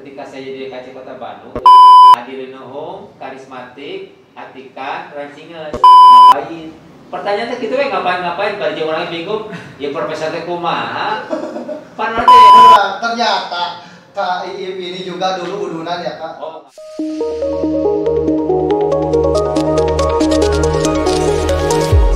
ketika saya jadi DKC Kota Bandung, Hadirin Home, karismatik, Atika, rancingan, ngapain? Pertanyaannya gitu ngapain? Baju orang bingung, ya profesor teh kumaha? Panar teh. Ternyata Kak Iip ini juga dulu udunan ya Kak. Oh.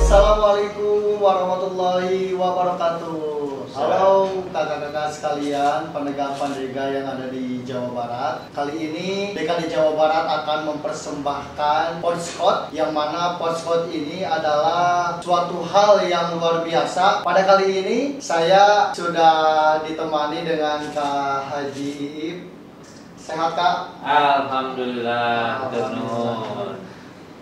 Assalamualaikum warahmatullahi wabarakatuh. Halo kakak-kakak sekalian, penegak pandega yang ada di Jawa Barat. Kali ini DKD Jawa Barat akan mempersembahkan Podscot, yang mana Podscot ini adalah suatu hal yang luar biasa. Pada kali ini saya sudah ditemani dengan Kak Haji Iip. Sehat Kak? Alhamdulillah, Nur.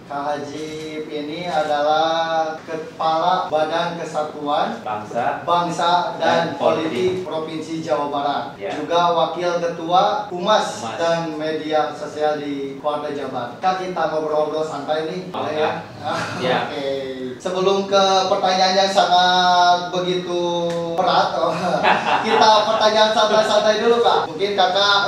Kak Haji ini adalah Kepala Badan Kesatuan Bangsa dan Politik Provinsi Jawa Barat, ya. Juga Wakil Ketua Humas dan Media Sosial di Polda Jabar. Kak, kita ngobrol-ngobrol santai nih, boleh ya? Ya. Oke. Sebelum ke pertanyaan yang sangat begitu berat, kita pertanyaan santai-santai dulu Kak. Mungkin Kakak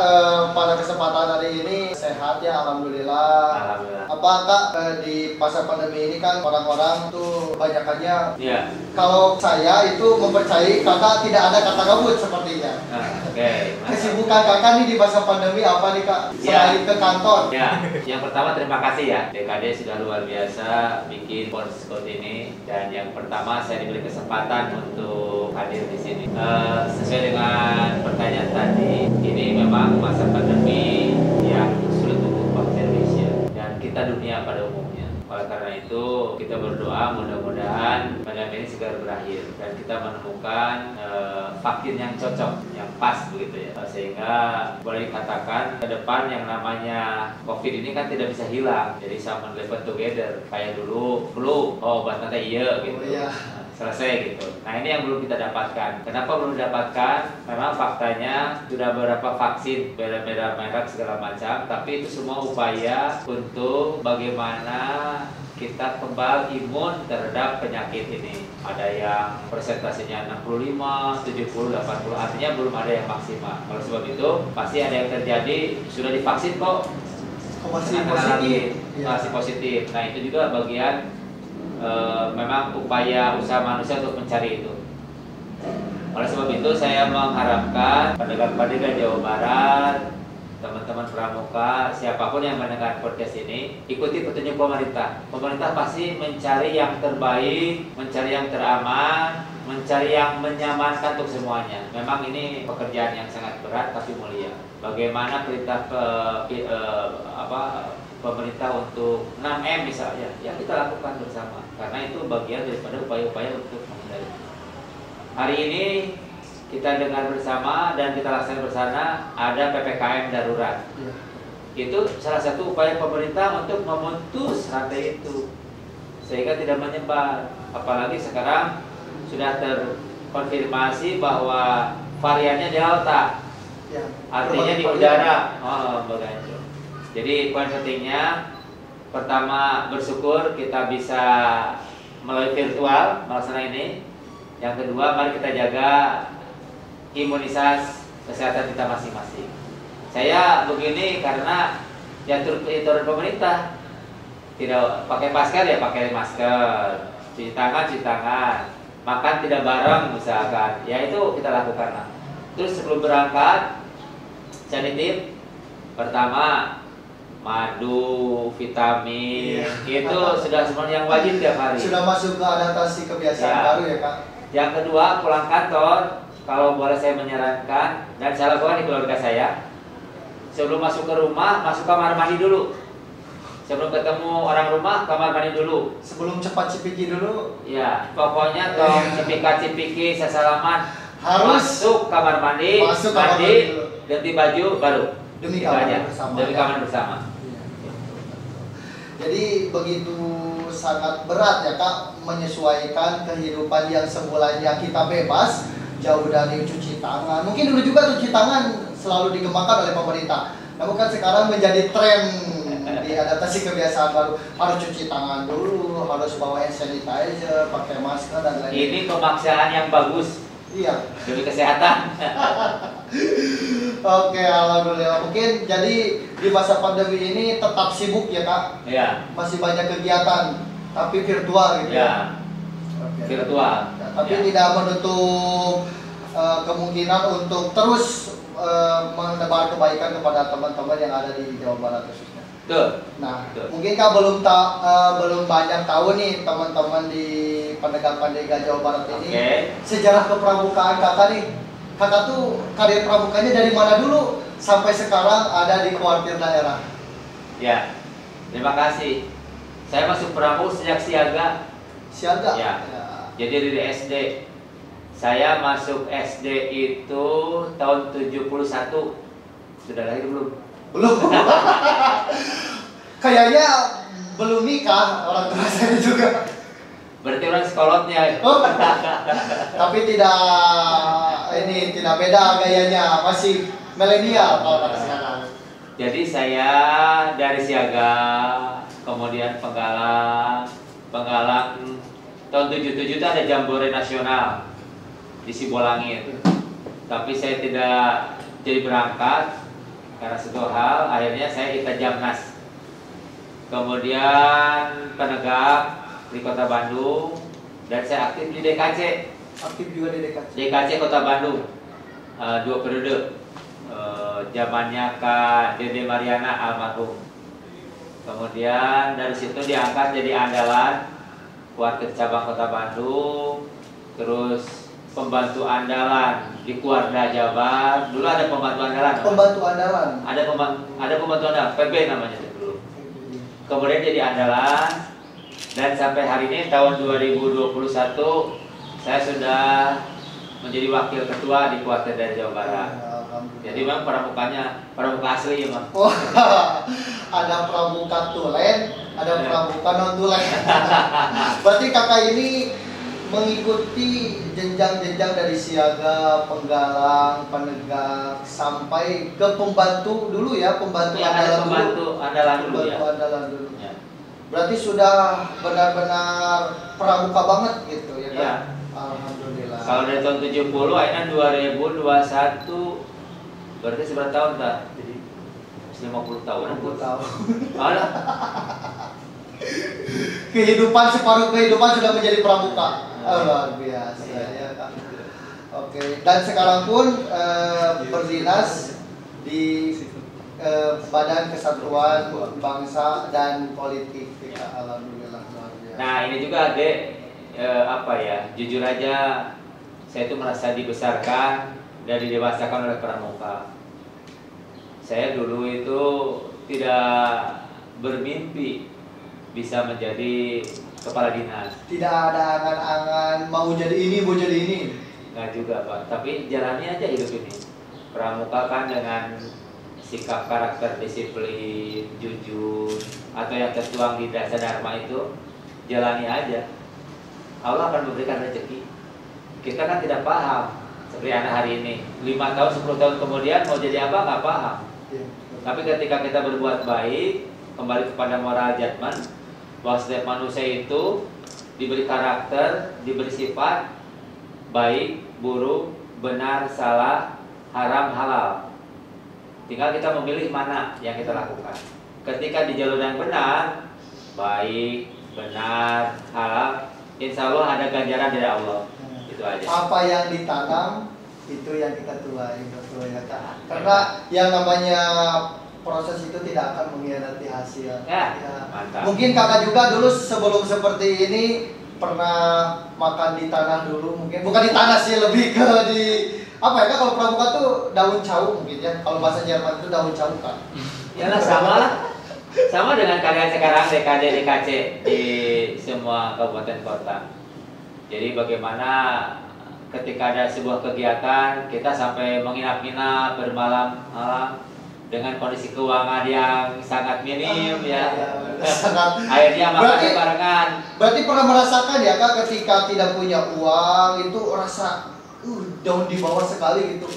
pada kesempatan hari ini sehat ya, alhamdulillah. Alhamdulillah. Apa Kak, di masa pandemi ini kan orang-orang tuh banyakannya, ya. Kalau saya itu mempercayai Kakak tidak ada kata gabut sepertinya. Oke. Kesibukan Kakak nih di masa pandemi apa nih Kak? Selain ke kantor. Ya, yang pertama terima kasih ya, DKD sudah luar biasa bikin Podscot ini, dan yang pertama saya diberi kesempatan untuk hadir di sini. Sesuai dengan pertanyaan tadi, ini memang masa pandemi yang sulit untuk bangsa Indonesia dan kita dunia pada umumnya. Oleh karena itu kita berdoa mudah-mudahan pandemi ini segera berakhir dan kita menemukan vaksin yang cocok, yang pas begitu ya, sehingga boleh dikatakan ke depan yang namanya COVID ini kan tidak bisa hilang. Jadi sama live together kayak dulu flu, obatnya iya gitu. Selesai gitu. Nah, ini yang belum kita dapatkan. Kenapa belum didapatkan? Memang faktanya sudah beberapa vaksin, beda-beda merek segala macam, tapi itu semua upaya untuk bagaimana kita kembali imun terhadap penyakit ini. Ada yang persentasenya 65, 70, 80, artinya belum ada yang maksimal. Kalau sebab itu pasti ada yang terjadi sudah divaksin kok Masih positif. Masih positif. Nah, itu juga bagian memang upaya usaha manusia untuk mencari itu. Oleh sebab itu saya mengharapkan pendengar-pendengar Jawa Barat, teman-teman pramuka, siapapun yang mendengar podcast ini, ikuti petunjuk pemerintah. Pemerintah pasti mencari yang terbaik, mencari yang teraman, mencari yang menyamankan untuk semuanya. Memang ini pekerjaan yang sangat berat tapi mulia. Bagaimana perintah pemerintah untuk 6M misalnya, yang kita lakukan bersama, karena itu bagian daripada upaya-upaya untuk menghindari. Hari ini kita dengar bersama dan kita laksanakan bersama ada PPKM darurat. Itu salah satu upaya pemerintah untuk memutus rantai itu sehingga tidak menyebar. Apalagi sekarang sudah terkonfirmasi bahwa variannya Delta, artinya di udara. Jadi poin pentingnya, pertama bersyukur kita bisa melalui virtual melaksanakan ini. Yang kedua, mari kita jaga imunitas kesehatan kita masing-masing. Saya begini karena diatur pemerintah, tidak pakai masker ya pakai masker, cuci tangan, makan tidak bareng misalkan, ya itu kita lakukan lah. Terus sebelum berangkat, saya nitip pertama madu, vitamin, itu sudah semuanya yang wajib tiap hari. Sudah masuk ke adaptasi kebiasaan baru ya Kak. Yang kedua, pulang kantor, kalau boleh saya menyarankan, dan saya lakukan di keluarga saya, sebelum masuk ke rumah, masuk kamar mandi dulu. Sebelum ketemu orang rumah, kamar mandi dulu. Sebelum cepat cipiki dulu. Ya, pokoknya tong cipika-cipiki, salaman, harus masuk kamar mandi, ganti baju, baru. Demi keamanan bersama. Jadi begitu sangat berat ya Kak menyesuaikan kehidupan yang semulanya kita bebas, jauh dari cuci tangan. Mungkin dulu juga cuci tangan selalu dikembangkan oleh pemerintah. Namun kan sekarang menjadi tren di adaptasi kebiasaan baru. Harus cuci tangan dulu, harus bawa hand sanitizer, pakai masker dan lain-lain. Ini pemaksaan yang bagus. Iya. demi kesehatan. Oke, alhamdulillah. Mungkin jadi di masa pandemi ini tetap sibuk ya Kak? Ya, Masih banyak kegiatan, tapi virtual gitu ya, Oke. virtual. Ya, tapi Ya. tidak menutup kemungkinan untuk terus menebar kebaikan kepada teman-teman yang ada di Jawa Barat khususnya. Tuh. Nah, Betul. mungkin Kak belum banyak tahu nih teman-teman di penegakan Liga Jawa Barat ini Oke. sejarah kepramukaan Kakak nih. Kakak tuh karir pramukanya dari mana dulu sampai sekarang ada di kuartir daerah? Ya, terima kasih. Saya masuk Pramu sejak siaga. Siaga? Ya. Jadi dari SD. Saya masuk SD itu tahun 71. Sudah lahir belum? Belum. Kayaknya belum nikah orang tua saya juga. Berarti orang sekolotnya. Oh, tapi tidak beda gayanya, masih milenial kalau kata sekarang. Jadi saya dari siaga, kemudian Penggalang tahun 77 itu ada Jambore Nasional di Sibolangit. Tapi saya tidak jadi berangkat karena satu hal, akhirnya saya ikut Jamnas. Kemudian penegak di Kota Bandung dan saya aktif di DKC. Aktif juga di DKC. DKC Kota Bandung 2 periode. Zamannya Kak Dede Mariana almarhum. Kemudian dari situ diangkat jadi andalan Kuartir Cabang Kota Bandung. Terus pembantu andalan di Kuarda Jabar. Dulu ada pembantu andalan. Pembantu andalan. Ada pembantu andalan, PB namanya dulu. Kemudian jadi andalan. Dan sampai hari ini tahun 2021 saya sudah menjadi wakil ketua di Kuartir dari Jawa Barat. Jadi memang pramuka asli ya Bang. Oh, ada pramuka tulen, ada pramuka non tulen. Berarti Kakak ini mengikuti jenjang-jenjang dari siaga, penggalang, penegak sampai ke pembantu dulu ya, pembantu Ya, ada pembantu andalan dulu ya. Pembantu andalan dulu. Ya. Berarti sudah benar-benar pramuka banget gitu ya kan? Ya. Alhamdulillah. Kalau dari tahun 70 akhirnya 2021 berarti seberapa tahun tak? Jadi 50 tahun. 50 tahun. Ada. Separuh kehidupan sudah menjadi pramuka. Luar biasa ya Kak. Oke, dan sekarang pun berdinas di Badan Kesatuan Bangsa dan Politik. Ya, alhamdulillah luar biasa. Nah, ini juga Dek jujur aja saya itu merasa dibesarkan dan didewasakan oleh pramuka. Saya dulu itu tidak bermimpi bisa menjadi kepala dinas. Tidak ada angan-angan mau jadi ini, mau jadi ini. Nggak juga Pak, tapi jalani aja hidup ini. Pramuka kan dengan sikap karakter disiplin, jujur, atau yang tertuang di dasar dharma itu, jalani aja. Allah akan memberikan rezeki. Kita kan tidak paham, seperti anak hari ini, 5 tahun, 10 tahun kemudian mau jadi apa nggak paham. Tapi ketika kita berbuat baik, kembali kepada moral judgment, bahwa setiap manusia itu diberi karakter, diberi sifat baik, buruk, benar, salah, haram, halal. Tinggal kita memilih mana yang kita lakukan. Ketika di jalur yang benar, baik, benar, halal, insya Allah ada ganjaran dari Allah. Itu aja. Apa yang ditanam itu yang kita tuai, betul ya Kak. Karena yang namanya proses itu tidak akan mengkhianati hasil. Ya, mantap. Mungkin Kakak juga dulu sebelum seperti ini pernah makan di tanah dulu, mungkin bukan di tanah sih, lebih ke di apa ya Kak, kalau pramuka tuh daun cau mungkin ya. Kalau bahasa Jerman itu daun cau Kak. Yalah sama dengan kalian sekarang DKD DKC di semua kabupaten kota. Jadi bagaimana ketika ada sebuah kegiatan kita sampai menginap-inap bermalam-malam dengan kondisi keuangan yang sangat minim ya. Sangat. Akhirnya makan barengan. Berarti pernah merasakan ya Kak ketika tidak punya uang itu rasa down di bawah sekali gitu.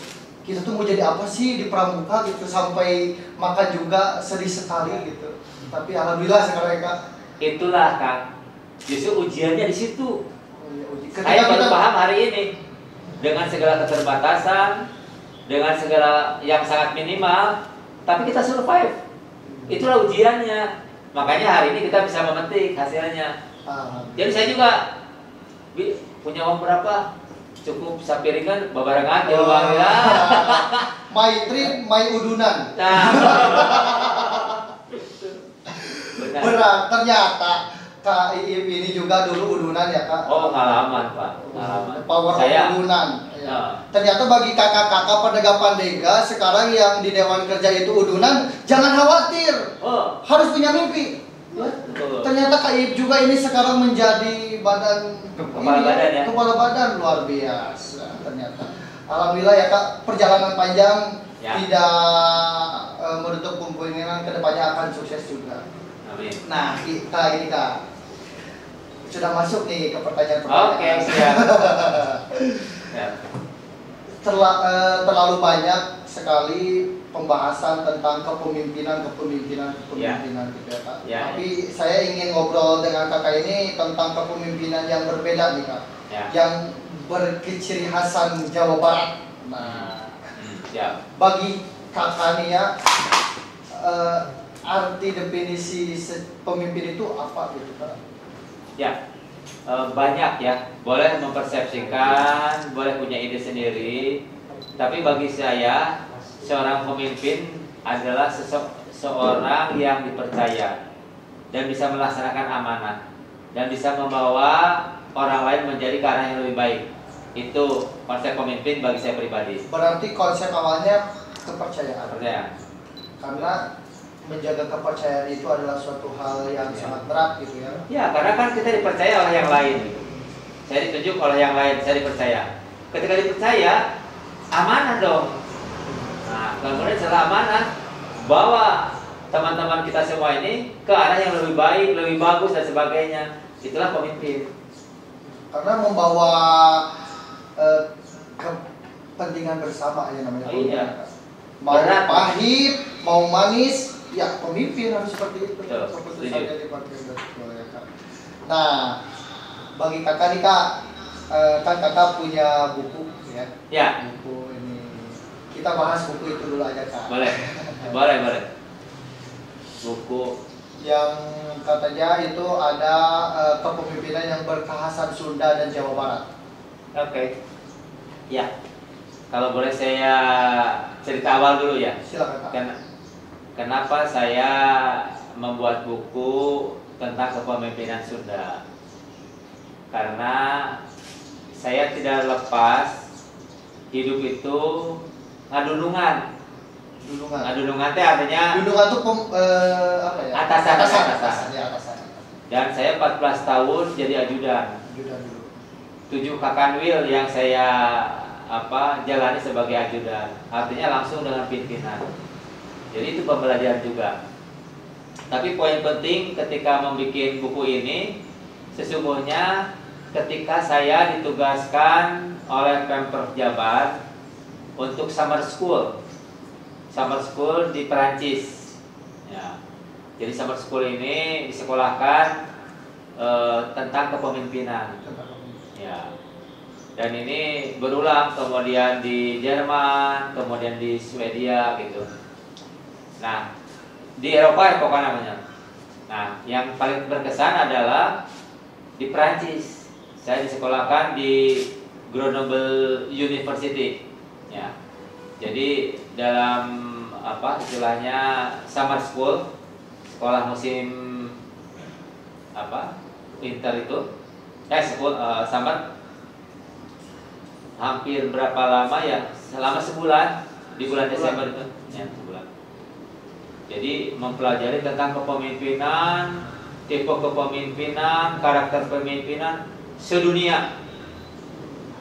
Kita tuh mau jadi apa sih di pramuka gitu, sampai makan juga sedih sekali gitu. Tapi alhamdulillah sekarang ya Kak. Itulah Kang. Justru ujiannya di situ. Ketika Saya baru kita paham hari ini. dengan segala keterbatasan, dengan segala yang sangat minimal, tapi kita survive. Itulah ujiannya. Makanya hari ini kita bisa memetik hasilnya. Jadi saya juga punya uang berapa? Cukup sapiringan babarengan di uang ya. My trip, my udunan. Nah. Benar. Berat, ternyata Kak Iip ini juga dulu udunan ya Kak? Oh, pengalaman Pak, pengalaman. Power Saya, udunan. Ya. Ternyata bagi kakak-kakak pedagang Pandega sekarang yang di Dewan Kerja itu udunan, jangan khawatir. Harus punya mimpi. Ya. Ternyata Kak Iip juga ini sekarang menjadi kepala badan ya. Kepala badan luar biasa ternyata. Alhamdulillah ya Kak, perjalanan panjang ya. Tidak menutup kemungkinan kedepannya akan sukses juga. Amin. Nah, kita ini Kak sudah masuk nih ke pertanyaan-pertanyaan. Oke, siap. Ya. Terlalu banyak sekali pembahasan tentang kepemimpinan ya. gitu ya Kak. Ya, Tapi saya ingin ngobrol dengan kakak ini tentang kepemimpinan yang berbeda nih Kak. Ya. Yang berciri khasan Jawa Barat. Nah, ya. Bagi kakak nih ya, arti definisi pemimpin itu apa gitu Kak? Ya, banyak ya. Boleh mempersepsikan, boleh punya ide sendiri. Tapi bagi saya, seorang pemimpin adalah seorang yang dipercaya dan bisa melaksanakan amanah dan bisa membawa orang lain menjadi ke arah yang lebih baik. Itu konsep pemimpin bagi saya pribadi. Berarti konsep awalnya kepercayaan. Percaya. Karena menjaga kepercayaan itu adalah suatu hal yang sangat berat gitu ya. Ya, karena kan kita dipercaya oleh yang lain. Saya ditunjuk oleh yang lain, saya dipercaya. Ketika dipercaya, amanah dong. Nah, kemudian setelah amanah, bawa teman-teman kita semua ini ke arah yang lebih baik, lebih bagus dan sebagainya. Itulah pemimpin. Karena membawa kepentingan bersama ya namanya. Iya. Mau pahit, mau manis, ya pemimpin harus seperti itu. Keputusannya dipakai. Nah, bagi kakak nih Kak, kan kakak punya buku ya. Ya. Buku ini. Kita bahas buku itu dulu aja Kak. Boleh. boleh. Buku yang katanya itu ada kepemimpinan yang berkhasan Sunda dan Jawa Barat. Oke. Ya. Kalau boleh saya cerita awal dulu ya. Silakan Kak. Kenapa saya membuat buku tentang kepemimpinan Sunda? Karena saya tidak lepas hidup itu ngadulungan. Ngadulungan itu artinya dulungan itu apa ya? Atasan. Dan saya 14 tahun jadi ajudan. Dulu. 7 kakanwil yang saya jalani sebagai ajudan. Artinya langsung dengan pimpinan. Jadi itu pembelajaran juga. Tapi poin penting ketika membuat buku ini, sesungguhnya ketika saya ditugaskan oleh Pemprov Jabar untuk summer school di Perancis. Ya. Jadi summer school ini disekolahkan tentang kepemimpinan. Ya. Dan ini berulang kemudian di Jerman, kemudian di Swedia gitu. Nah, di Eropa pokoknya namanya. Nah, yang paling berkesan adalah di Perancis. Saya disekolahkan di Grenoble University. Ya. Jadi dalam istilahnya summer school, sekolah musim winter itu, summer, hampir berapa lama ya? Selama sebulan, di bulan Desember itu, ya sebulan. Jadi mempelajari tentang kepemimpinan, tipe kepemimpinan, karakter pemimpinan sedunia.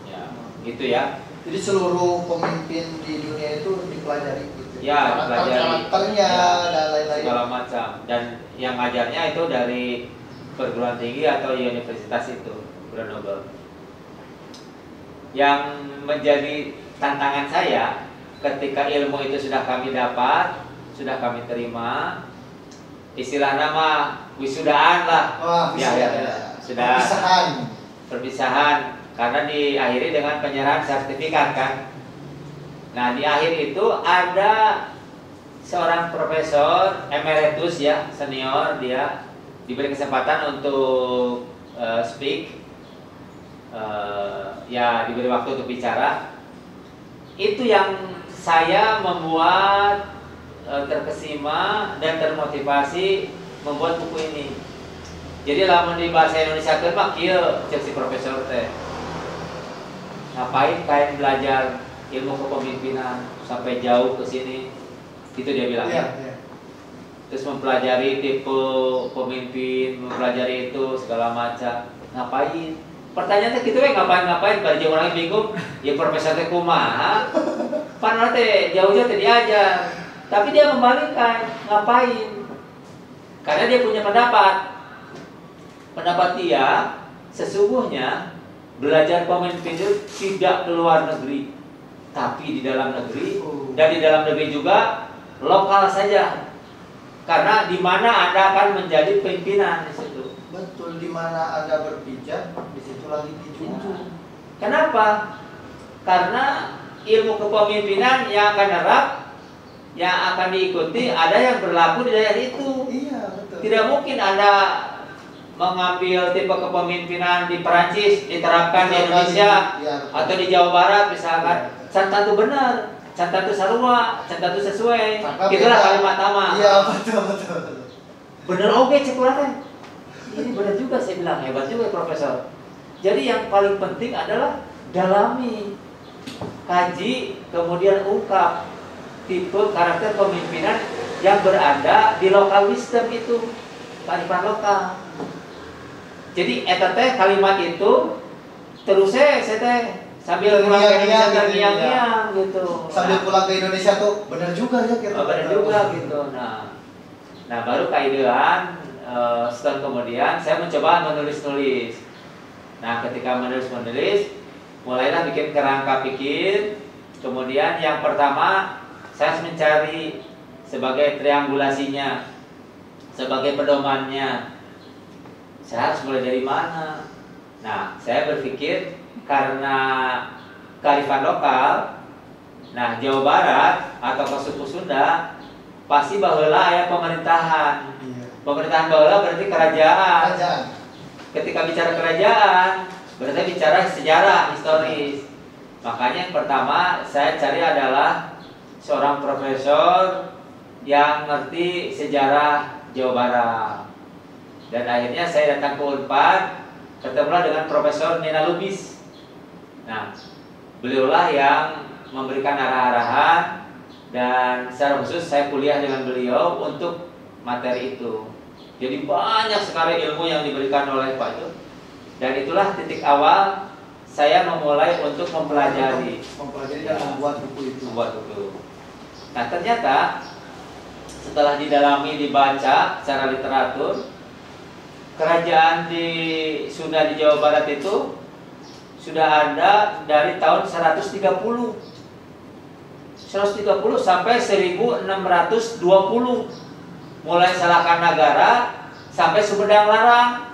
Ya, gitu ya. Jadi seluruh pemimpin di dunia itu dipelajari gitu. Ya, dipelajari karakternya dan lain-lain. Segala macam. Dan yang ngajarnya itu dari perguruan tinggi atau universitas itu, Grenoble. Yang menjadi tantangan saya ketika ilmu itu sudah kami dapat, sudah kami terima, istilah nama wisudaan lah. Wah, ya. Sudah perpisahan. karena diakhiri dengan penyerahan sertifikat kan. Nah, di akhir itu ada seorang profesor emeritus ya, senior, dia diberi kesempatan untuk speak, ya diberi waktu untuk bicara. Itu yang saya membuat terkesima dan termotivasi membuat buku ini. Jadi lamun di bahasa Indonesia kan mah kieu cek si profesor teh. Ngapain kain belajar ilmu kepemimpinan sampai jauh ke sini? Itu dia bilang. Iya. Terus mempelajari tipe pemimpin, mempelajari itu segala macam. Ngapain? Pertanyaannya gitu ngapain? Bari jeung urang bingung. Ya profesor teh kumaha? Pan teh jauh-jauh teh diajar. Tapi dia membalikkan, ngapain? Karena dia punya pendapat. Pendapat dia, sesungguhnya belajar pemimpin itu tidak ke luar negeri, tapi di dalam negeri, dan di dalam negeri juga lokal saja. Karena di mana Anda akan menjadi pimpinan di situ. Betul, di mana Anda berpijak, di situ lagi dijunjung. Kenapa? Karena ilmu kepemimpinan yang akan nerap, yang akan diikuti, ada yang berlaku di daerah itu. Iya, betul. Tidak mungkin Anda mengambil tipe kepemimpinan di Perancis diterapkan di Indonesia atau di Jawa Barat misalkan. Can tentu benar, can tentu sarua, can tentu sesuai. Itulah kalimat nama. Iya, betul. Bener oke cek urang. Ini benar juga saya bilang, hebat juga profesor. Jadi yang paling penting adalah dalami, kaji, kemudian ungkap tipe karakter pemimpinan yang berada di lokal wisdom itu, kearifan lokal. Jadi eta teh kalimat itu terus saya teh sambil pulang ke Indonesia terngiang-ngiang gitu. Sambil pulang ke Indonesia tuh benar juga ya kira-kira. Benar juga gitu. Nah baru kaidean setahun kemudian saya mencoba menulis-nulis. Nah ketika menulis mulailah bikin kerangka pikir. Kemudian yang pertama saya harus mencari sebagai triangulasinya, sebagai pedomannya. Saya harus mulai dari mana? Nah, saya berpikir karena kearifan lokal, nah Jawa Barat atau suku Sunda pasti baheula aya pemerintahan. Iya. Pemerintahan baheula berarti kerajaan. Ketika bicara kerajaan, berarti bicara sejarah historis. Makanya yang pertama saya cari adalah seorang profesor yang ngerti sejarah Jawa Barat. Dan akhirnya saya datang ke Unpad, ketemulah dengan Profesor Nina Lubis. Nah, beliaulah yang memberikan arah-arahan dan secara khusus saya kuliah dengan beliau untuk materi itu. Jadi banyak sekali ilmu yang diberikan oleh Pak itu. Dan itulah titik awal saya memulai untuk mempelajari dan membuat buku itu. Nah, ternyata setelah didalami, dibaca secara literatur, kerajaan di Sunda di Jawa Barat itu sudah ada dari tahun 130 sampai 1620, mulai Salahkan Nagara sampai Sumedang Larang.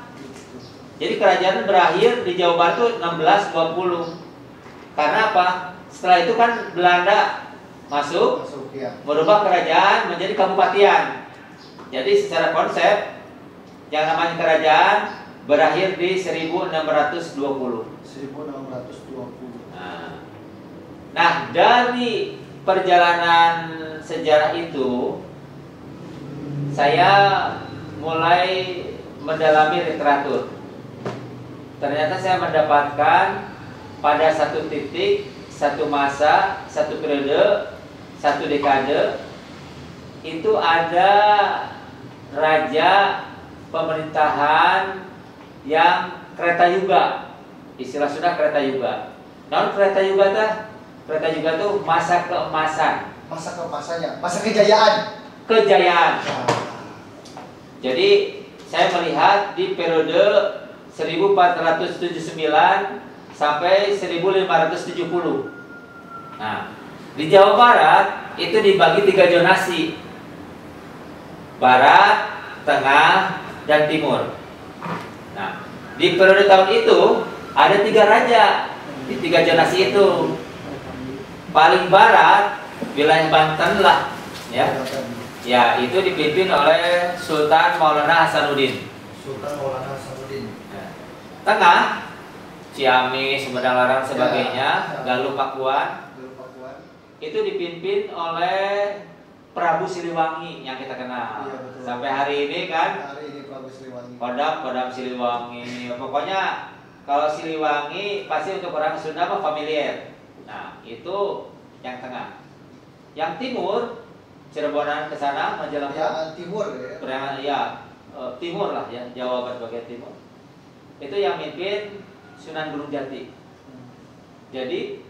Jadi kerajaan berakhir di Jawa Barat itu 1620. Karena apa? Setelah itu kan Belanda masuk ya. merubah kerajaan menjadi kabupatian. Jadi secara konsep yang namanya kerajaan berakhir di 1620. Nah, dari perjalanan sejarah itu saya mulai mendalami literatur. Ternyata saya mendapatkan pada satu titik, satu masa, satu periode, satu dekade itu ada raja pemerintahan yang Kreta Yuga, istilah sudah Kreta Yuga. Namun Kreta Yuga itu masa keemasan. Masa keemasannya, masa kejayaan. Jadi saya melihat di periode 1479 sampai 1570. Nah, di Jawa Barat itu dibagi 3 zonasi: Barat, Tengah, dan Timur. Nah, di periode tahun itu ada 3 raja di 3 zonasi itu. Paling barat wilayah Banten lah, ya. Ya, itu dipimpin oleh Sultan Maulana Hasanuddin. Sultan Maulana Hasanuddin. Ya. Tengah Ciamis, Sumedang Larang sebagainya, Galuh Pakuan. Itu dipimpin oleh Prabu Siliwangi yang kita kenal. Iya, betul. Sampai hari ini kan. Hari ini Prabu Siliwangi. Kodam Siliwangi. Pokoknya kalau Siliwangi pasti untuk orang Sunda mah familiar. Nah, itu yang tengah. Yang timur Cirebonan ke sana menjelang Yang timur ya. Timur lah ya, Jawa Barat bagian timur. Itu yang mimpin Sunan Gunung Jati. Jadi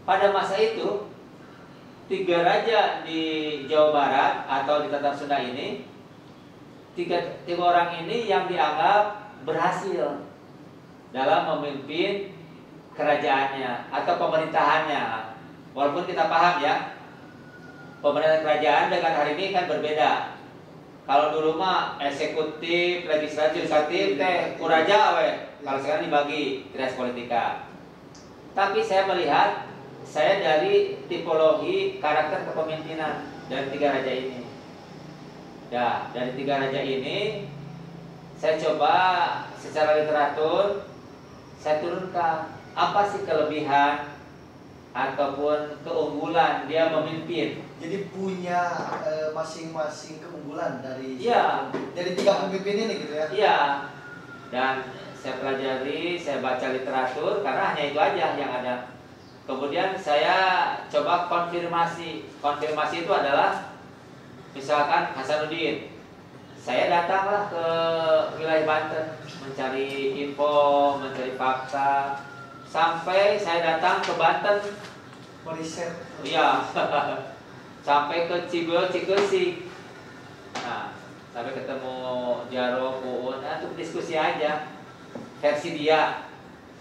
pada masa itu 3 raja di Jawa Barat atau di Tatar Sunda ini, tiga orang ini yang dianggap berhasil dalam memimpin kerajaannya atau pemerintahannya. Walaupun kita paham ya, pemerintahan kerajaan dengan hari ini kan berbeda. Kalau dulu mah eksekutif, legislatif, legislatif, kuraja we. Kalau sekarang dibagi trias politika. Tapi saya melihat, saya dari tipologi karakter kepemimpinan dari 3 raja ini. Ya, dari 3 raja ini saya coba secara literatur saya turunkan apa sih kelebihan ataupun keunggulan dia memimpin. Jadi punya masing-masing keunggulan dari Iya. dari 3 pemimpin ini gitu ya. Iya. Dan saya pelajari, saya baca literatur karena hanya itu aja yang ada. Kemudian saya coba konfirmasi. Konfirmasi itu adalah misalkan Hasanuddin. Saya datanglah ke wilayah Banten mencari info, mencari fakta. Sampai saya datang ke Banten Meriset. iya. Sampai ke Cibeo, Cikesik. Nah, sampai ketemu Jaro, Puun, itu diskusi aja versi dia.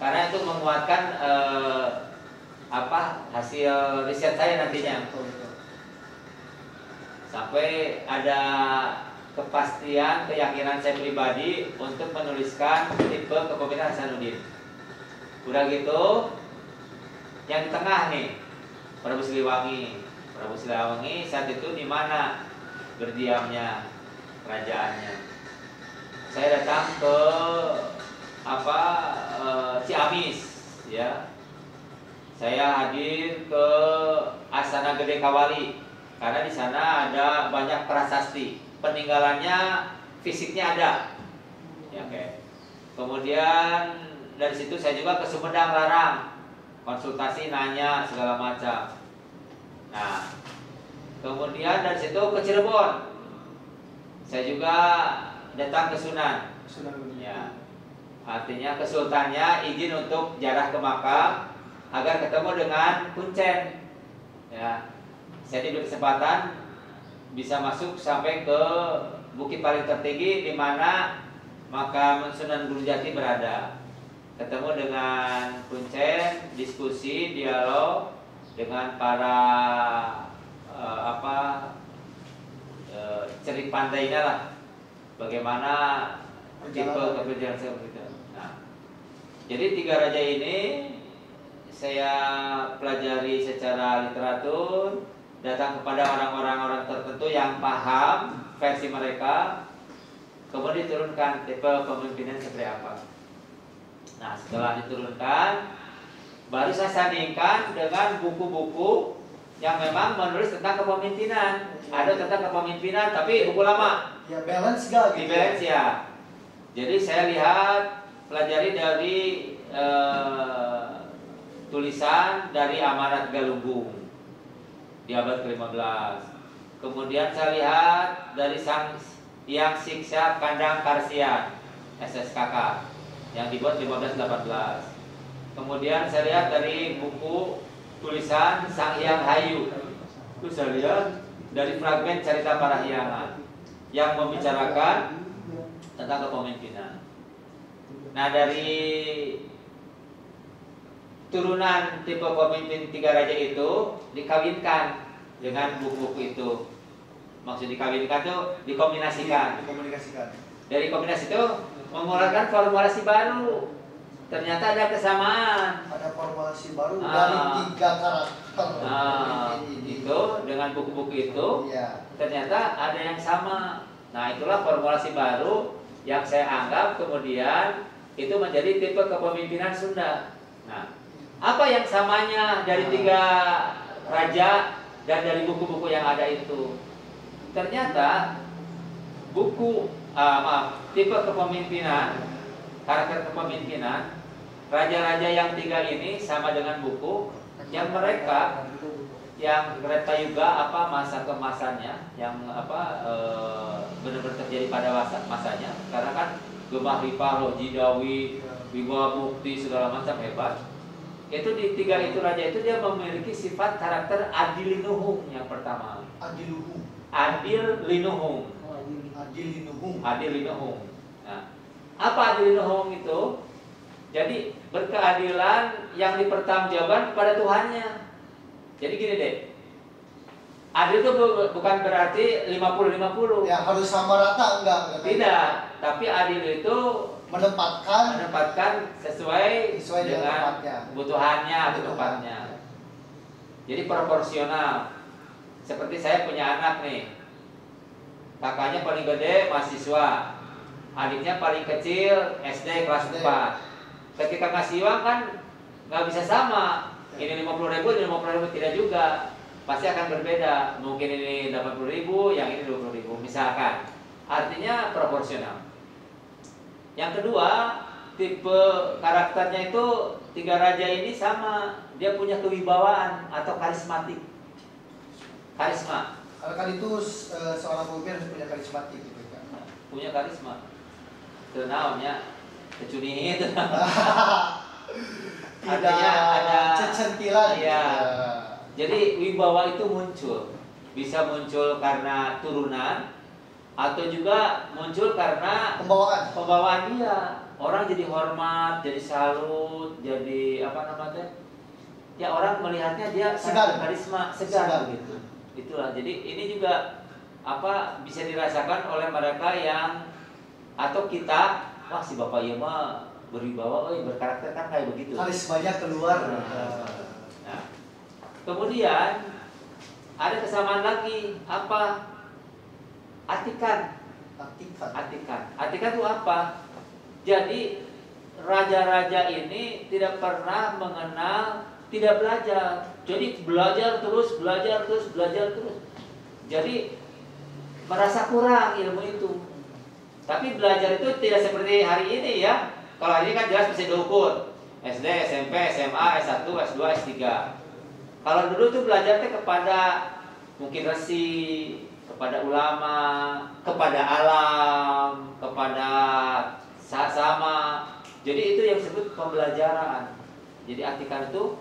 Karena itu menguatkan hasil riset saya nantinya. Sampai ada kepastian, keyakinan saya pribadi untuk menuliskan tipe kepemimpinan Hasanuddin. Udah gitu, yang di tengah nih, Prabu Siliwangi. Prabu Siliwangi saat itu di mana berdiamnya kerajaannya. Saya datang ke Ciamis, ya. Saya hadir ke Astana Gede Kawali karena di sana ada banyak prasasti. Peninggalannya fisiknya ada. Ya, oke. Kemudian dari situ saya juga ke Sumedang Larang, konsultasi, nanya segala macam. Nah, kemudian dari situ ke Cirebon. Saya juga datang ke Sunan. Ya. Artinya ke sultannya izin untuk ziarah ke makam agar ketemu dengan Kuncen. Ya. Saya diberi kesempatan bisa masuk sampai ke bukit paling tertinggi di mana makam Sunan Gunung Jati berada. Ketemu dengan Kuncen, diskusi, dialog dengan para cerik pandainya lah. Bagaimana tipe keperjalanan seperti itu. Nah, jadi 3 raja ini saya pelajari secara literatur, datang kepada orang-orang tertentu yang paham versi mereka, kemudian diturunkan tipe kepemimpinan seperti apa. Nah, setelah diturunkan, baru saya sandingkan dengan buku-buku yang memang menulis tentang kepemimpinan. Ada tentang kepemimpinan, tapi buku lama. Ya, balance gak gitu. Di balance ya. Jadi saya lihat, pelajari dari tulisan dari Amanat Galunggung di abad ke-15. Kemudian saya lihat dari Sang Hyang Siksa Kandang Karsian SSKK yang dibuat 1518. Kemudian saya lihat dari buku tulisan Sang Hyang Hayu. Itu saya lihat dari fragmen Cerita Parahyangan yang membicarakan tentang kepemimpinan. Nah, dari turunan tipe pemimpin 3 raja itu dikawinkan dengan buku-buku itu. Maksud dikawinkan itu dikombinasikan. Dikomunikasikan. Dari kombinasi itu mengeluarkan formulasi baru. ternyata ada kesamaan. Ada formulasi baru Ah. dari 3 karakter ini. Itu dengan buku-buku itu Iya. ternyata ada yang sama. Nah, itulah formulasi baru yang saya anggap kemudian itu menjadi tipe kepemimpinan Sunda. Nah, apa yang samanya dari 3 raja dan dari buku-buku yang ada itu? Ternyata tipe kepemimpinan, karakter kepemimpinan raja-raja yang 3 ini sama dengan buku yang mereka juga masa kemasannya yang benar-benar terjadi pada masanya, karena kan Gemah Ripah, Jidawi, Wibawa Mukti segala macam hebat. Itu di 3 itu raja itu dia memiliki sifat karakter adilinuhung yang pertama. Adiluhung. Adilinuhung. Adiluhung. Adilinuhung. Nah, apa adilinuhung itu? Jadi berkeadilan yang dipertanggungjawabkan kepada Tuhannya. Jadi gini deh, adil itu bukan berarti 50-50. Ya harus sama rata enggak? Tidak, tapi adil itu menempatkan sesuai dengan kebutuhannya atau tempatnya. Jadi proporsional. Seperti saya punya anak nih, kakaknya paling gede mahasiswa, adiknya paling kecil SD kelas 4. Ketika ngasih uang kan nggak bisa sama. Ini 50.000, ini 50.000, tidak juga. Pasti akan berbeda. Mungkin ini 80.000, yang ini 20.000 misalkan. Artinya proporsional. Yang kedua, tipe karakternya itu 3 raja ini sama. Dia punya kewibawaan atau karismatik. Karisma. Kalau kan itu seorang pemimpin harus punya karismatik gitu kan. Punya karisma. Itu naonnya kecuni itu. Tidak ada cecentilan. Iya. Jadi wibawa itu muncul. Bisa muncul karena turunan atau juga muncul karena pembawaan dia. Orang jadi hormat, jadi salut, jadi apa namanya? Ya orang melihatnya dia segar, karisma, segar gitu. Itulah. Jadi ini juga bisa dirasakan oleh mereka yang atau kita, wah si bapak ieu mah berwibawa, berkarakter kan kayak begitu. Karismanya keluar. Nah, kemudian ada kesamaan lagi apa? Atikan. Atikan itu apa? Jadi raja-raja ini tidak pernah mengenal tidak belajar. Jadi belajar terus. Jadi merasa kurang ilmu itu. Tapi belajar itu tidak seperti hari ini ya. Kalau hari ini kan jelas bisa diukur. SD, SMP, SMA, S1, S2, S3. Kalau dulu tuh belajarnya kepada mungkin resi, kepada ulama, kepada alam, kepada sama. Jadi itu yang disebut pembelajaran. Jadi atikan itu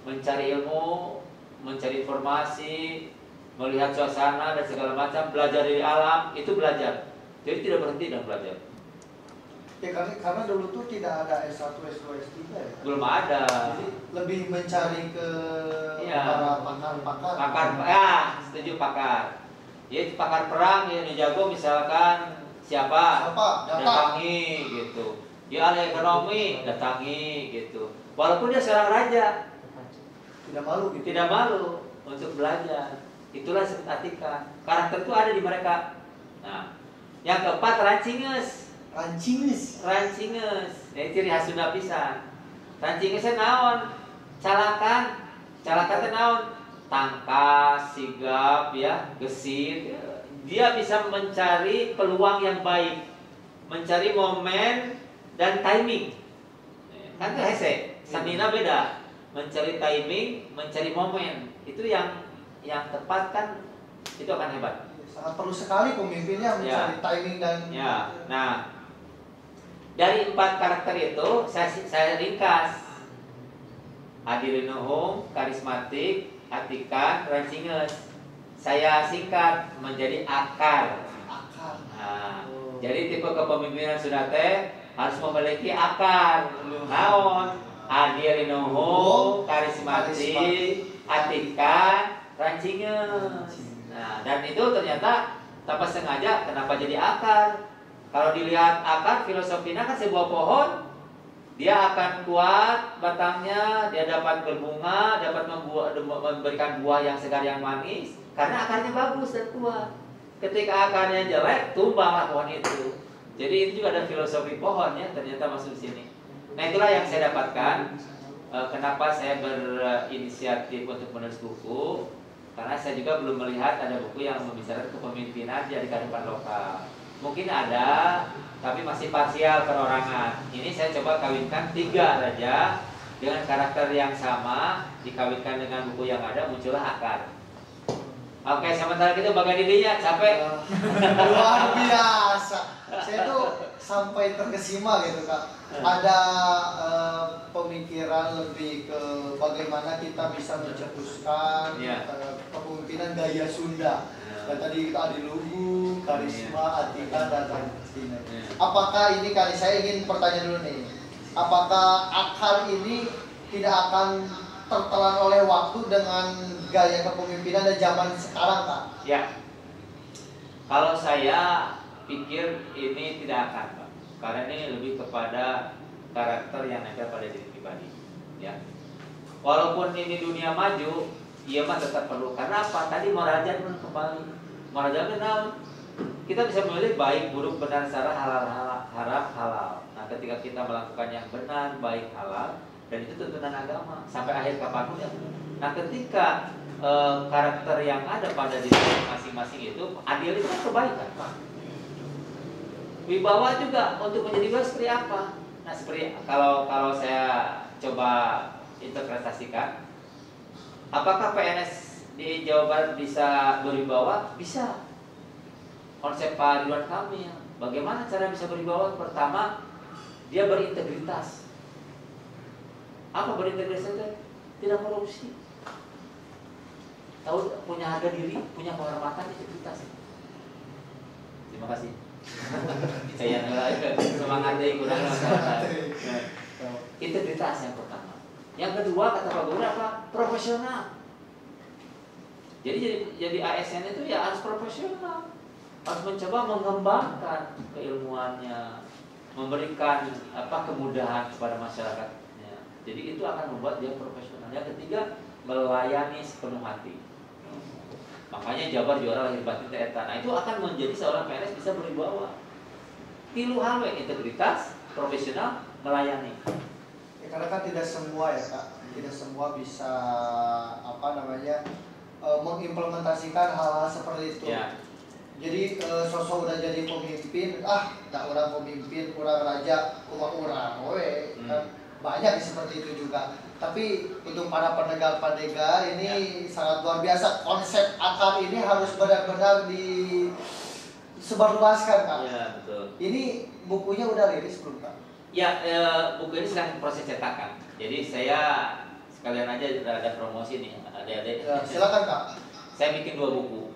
mencari ilmu, mencari informasi, melihat suasana dan segala macam, belajar dari alam, itu belajar. Jadi tidak berhenti dan belajar. Ya karena dulu tuh tidak ada S1, S2, S3 ya. Belum ada. Jadi lebih mencari ke para pakar-pakar. Setuju pakar. Ya pakar perang yang jago misalkan siapa? Datangi gitu. Ya ahli ekonomi datangi gitu. Walaupun dia seorang raja, tidak malu gitu. Tidak malu untuk belajar. Itulah sebut atikan. Karakter itu ada di mereka. Nah, yang keempat rancinges. Ini ciri khas Sunda pisan. Rancingesnya naon? Calakan teh naon? Tangkas, sigap, ya, gesit. Dia bisa mencari peluang yang baik, mencari momen dan timing. Kan itu hese. Stamina beda. Mencari timing, mencari momen. Itu yang tepat kan itu akan hebat. Sangat perlu sekali pemimpinnya mencari timing dan Nah, dari 4 karakter itu saya ringkas. Adilinuhung, karismatik, atikan, rancinges. Saya singkat menjadi akar. Nah, jadi tipe kepemimpinan Sunda teh harus memiliki akar. Naon? Adilinuhung, karismatik, atikan, rancinges. Nah, dan itu ternyata tanpa sengaja kenapa jadi akar? Kalau dilihat akar filosofinya kan sebuah pohon Dia akan kuat batangnya, dia dapat berbunga, dapat memberikan buah yang segar yang manis karena akarnya bagus dan kuat. Ketika akarnya jelek, tumbanglah pohon itu. Jadi itu juga ada filosofi pohonnya ternyata masuk di sini. Nah, itulah yang saya dapatkan. Kenapa saya berinisiatif untuk menulis buku? Karena saya juga belum melihat ada buku yang membicarakan kepemimpinan di kehidupan lokal. Mungkin ada, tapi masih parsial perorangan. Ini saya coba kawinkan 3 raja dengan karakter yang sama, dikawinkan dengan buku yang ada, muncullah akar. Oke, sementara itu bagian dirinya capek. Luar biasa. Saya tuh sampai terkesima gitu Kak. Ada pemikiran lebih ke bagaimana kita bisa mencetuskan kepemimpinan gaya Sunda. Dan tadi kita ada lugu, karisma, atika, dan lain-lain. Apakah ini kali saya ingin bertanya dulu nih, apakah akar ini tidak akan tertelan oleh waktu dengan gaya kepemimpinan dan zaman sekarang Kak? Ya, kalau saya pikir ini tidak akan Pak, karena ini lebih kepada karakter yang nempel pada diri pribadi. Ya, walaupun ini dunia maju, iya mah tetap perlu. Karena apa? Tadi Morajan pun kembali. Morajan benar. Kita bisa memilih baik, buruk, benar, salah, halal, haram, halal. Nah, ketika kita melakukan yang benar, baik, halal, dan itu tuntunan agama sampai akhir kapanpun ya. Nah, ketika karakter yang ada pada diri masing-masing itu adil, itu kan kebaikan Pak. Wibawa juga untuk menjadi wibawa seperti apa? Nah, seperti kalau saya coba interpretasikan, apakah PNS di Jawa Barat bisa berwibawa? Bisa. Konsep Pak Ridwan Kamil, bagaimana cara bisa berwibawa? Pertama, dia berintegritas. Apa berintegritas itu? Tidak korupsi. Tahu, punya harga diri, punya kehormatan, integritas. Terima kasih. Saya semangat deh kurang integritas yang pertama. Yang kedua kata Pak Gubernur apa? Profesional. Jadi ASN itu ya harus profesional, harus mencoba mengembangkan keilmuannya, memberikan kemudahan kepada masyarakatnya. Jadi itu akan membuat dia profesional. Yang ketiga, melayani sepenuh hati. Makanya Jabar juara lahir batin eta. Nah, itu akan menjadi seorang PNS bisa berwibawa. Tilu hal integritas, profesional, melayani. Ya, karena kan tidak semua ya Kak, tidak semua bisa mengimplementasikan hal-hal seperti itu. Ya. Jadi sosok udah jadi pemimpin, tak orang pemimpin, kurang raja, orang kan banyak seperti itu juga. Tapi untuk para penegak-penegak ini sangat luar biasa. Konsep akar ini harus benar-benar disebarluaskan Kak. Iya, betul. Ini bukunya udah rilis belum Kak? Ya, buku ini sedang proses cetakan. Jadi saya sekalian aja ada promosi nih, adik-adik. Ya, silakan Kak. Saya bikin 2 buku.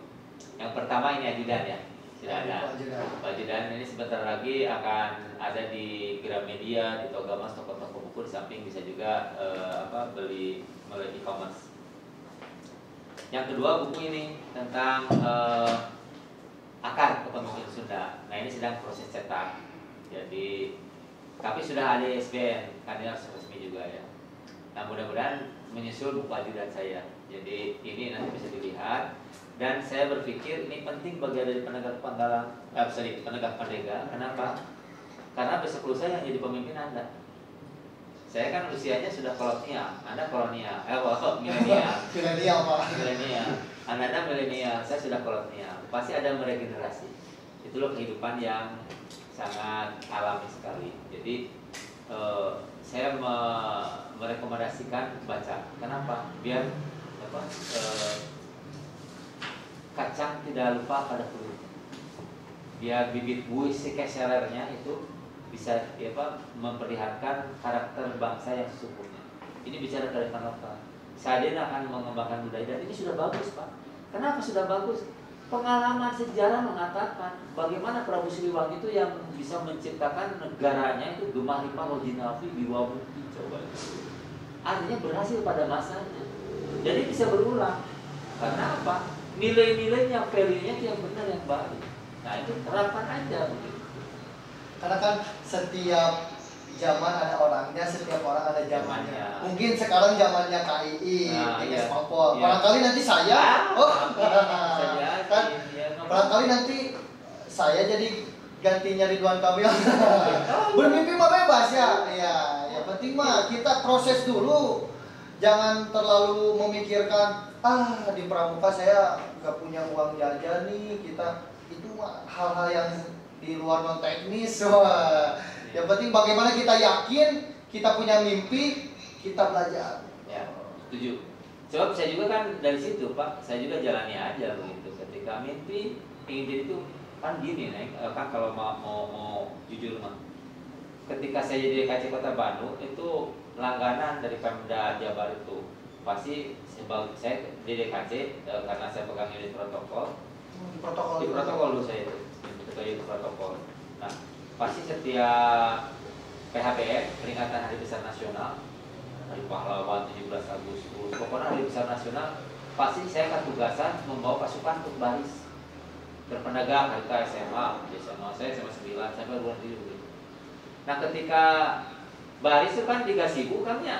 Yang pertama ini Ajudan ya. Sudah ada. Pak Ajudan ini sebentar lagi akan ada di Gramedia, di Toga Mas, toko-toko buku. Di samping bisa juga beli melalui e-commerce. Yang kedua buku ini tentang akar kepemimpinan Sunda. Nah, ini sedang proses cetak. Jadi tapi sudah ada ISBN, kan ini harus resmi juga ya. Nah, mudah-mudahan menyusul buku ajudan saya. Jadi ini nanti bisa dilihat. Dan saya berpikir ini penting bagi dari penegak penegak. Kenapa? Karena besok lusa yang jadi pemimpin Anda. Saya kan usianya sudah kolonial, Anda kolonial, milenial. Milenial Pak. Milenial. Anda milenial, saya sudah kolonial. Pasti ada meregenerasi. Itulah kehidupan yang sangat alami sekali. Jadi saya merekomendasikan baca. Kenapa? Biar kacang tidak lupa pada kulitnya. Biar bibit buih si keserernya itu bisa memperlihatkan karakter bangsa yang sesungguhnya. Ini bicara kearifan lokal. Sadin akan mengembangkan budaya dan ini sudah bagus Pak. Kenapa sudah bagus? Pengalaman sejarah mengatakan bagaimana Prabu Siliwangi itu yang bisa menciptakan negaranya itu gemah limah lojinavi biwabukti coba. Artinya berhasil pada masanya. Jadi bisa berulang. Karena apa? Nilai-nilainya, value-nya itu yang benar, yang baik. Nah itu terapkan aja begitu. Karena kan setiap zaman ada orangnya, setiap orang ada zamannya. Zamannya. Mungkin sekarang zamannya KII, Nah, Tiket iya. Papua. Iya. Barangkali nanti saya, Bisa jadi, kan? ya, Barangkali nanti saya jadi gantinya Ridwan Kamil. Bermimpi mah bebas ya. Ya, yang penting mah kita proses dulu. Jangan terlalu memikirkan di pramuka saya nggak punya uang jajan nih. Kita itu mah hal-hal yang di luar non teknis. Wah. Yang penting bagaimana kita yakin, kita punya mimpi, kita belajar. Ya, setuju. Sebab saya juga kan dari situ Pak, saya juga jalani aja begitu. Ketika mimpi ingin jadi itu kan gini nih, kan kalau mau jujur mah. Ketika saya jadi KC Kota Bandung itu langganan dari Pemda Jabar itu pasti saya di DKC karena saya pegang unit protokol. Di protokol dulu saya itu unit protokol. Nah, pasti setiap PHBN peringatan Hari Besar Nasional, Hari Pahlawan 17 Agustus, pokoknya Hari Besar Nasional, pasti saya akan tugasan membawa pasukan untuk baris berpenegak hari SMA, saya SMA 9 sampai bulan gitu. Nah, ketika baris itu kan 3.000 kami ya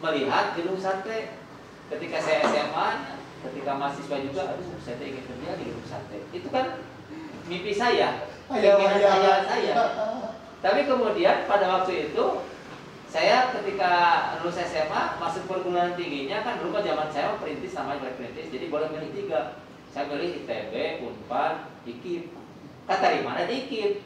melihat gedung sate. Ketika saya SMA, ketika mahasiswa juga, aduh saya ingin kerja di gedung sate. Itu kan mimpi saya, keinginan saya. Tapi kemudian pada waktu itu saya ketika lulus SMA masuk perguruan tingginya kan dulu zaman saya perintis namanya perintis, jadi boleh milih 3. Saya milih ITB, Unpad, IKIP. Kata dari mana di IKIP?